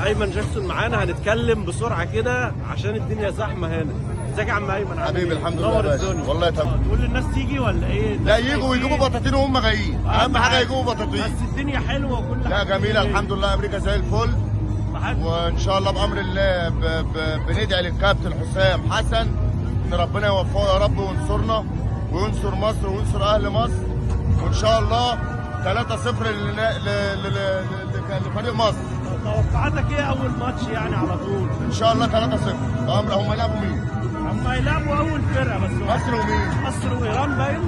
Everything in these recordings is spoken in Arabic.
ايمن جاكسون معانا، هنتكلم بسرعه كده عشان الدنيا زحمه هنا. ازيك يا عم ايمن؟ حبيبي الحمد لله يا باشا، والله تمام. تقول للناس تيجي ولا ايه؟ لا يجوا ويجيبوا بطاطين وهم جايين، اهم حاجه يجيبوا بطاطين. بس الدنيا حلوه وكل لا حاجه جميله الحمد لله، امريكا زي الفل. وان شاء الله بامر الله بندعي للكابتن حسام حسن ان ربنا يوفقه يا رب وينصرنا وينصر مصر وينصر اهل مصر، وان شاء الله 3-0 لفريق مصر. توقعاتك ايه اول ماتش يعني على طول؟ ان شاء الله 3-0. هم يلعبوا مين؟ هم هيلعبوا اول فرقه بس. مصر ومين؟ مصر وايران باين.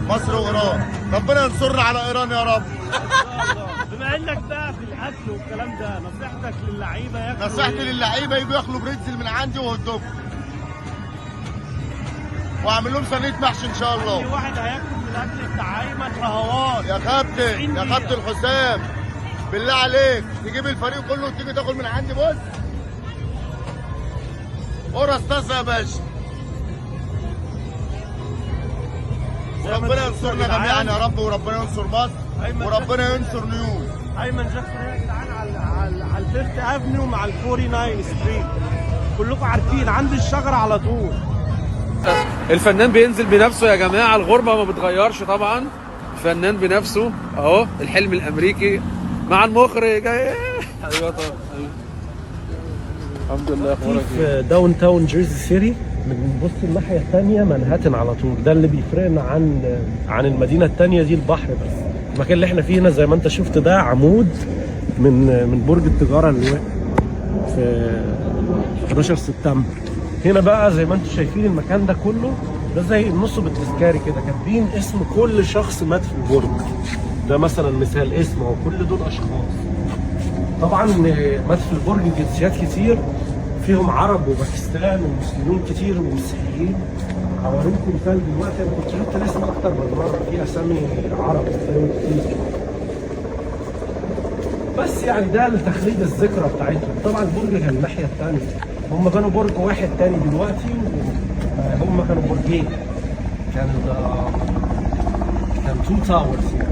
مصر وايران، ربنا ينصرنا على ايران يا رب. بما انك بقى في الاكل والكلام ده، نصيحتك للعيبه ياكلوا نصيحتي للعيبه يجوا ياكلوا بريتزل من عندي وهوت دوج، واعمل لهم صينيه محشي ان شاء الله. في واحد هياكل من الاكل بتاع ايمن رهوات. يا كابتن حسام بالله عليك تجيب الفريق كله وتيجي تاكل من عندي. بص قرص طاسه يا باشا. وربنا ينصرنا جميعا يا رب، وربنا ينصر مصر وربنا ينصر نيوز. ايمن جاكسون يا جدعان على الفيفث افنيو مع ال 49 ستريت، كلكم عارفين عند الشجره على طول. الفنان بينزل بنفسه يا جماعه، الغربه ما بتغيرش طبعا. الفنان بنفسه اهو، الحلم الامريكي مع المخرج. ايوه طبعا. الحمد لله. اخبارك ايه؟ في داون تاون جيرسي سيتي، بنبص الناحيه الثانيه مانهاتن على طول. ده اللي بيفرقنا عن المدينه الثانيه دي، البحر بس. المكان اللي احنا فيه هنا زي ما انت شفت ده عمود من برج التجاره اللي واقع في 11 سبتمبر. هنا بقى زي ما انتم شايفين المكان ده كله ده زي النص بالتذكاري كده، كاتبين اسم كل شخص مات في البرج ده، مثلا مثال اسمه، وكل دول اشخاص. طبعا مات في البرج جنسيات كتير، فيهم عرب وباكستان ومسلمين كتير ومسيحيين. هوريكم مثال دلوقتي، انا كنت شفت الاسم اكتر من مره، في اسامي عرب كتير. بس يعني ده لتخليد الذكرى بتاعتهم. طبعا البرج كان الناحيه الثانيه، هم كانوا برج واحد تاني دلوقتي، هم كانوا برجين. كان 2 تاورز يعني.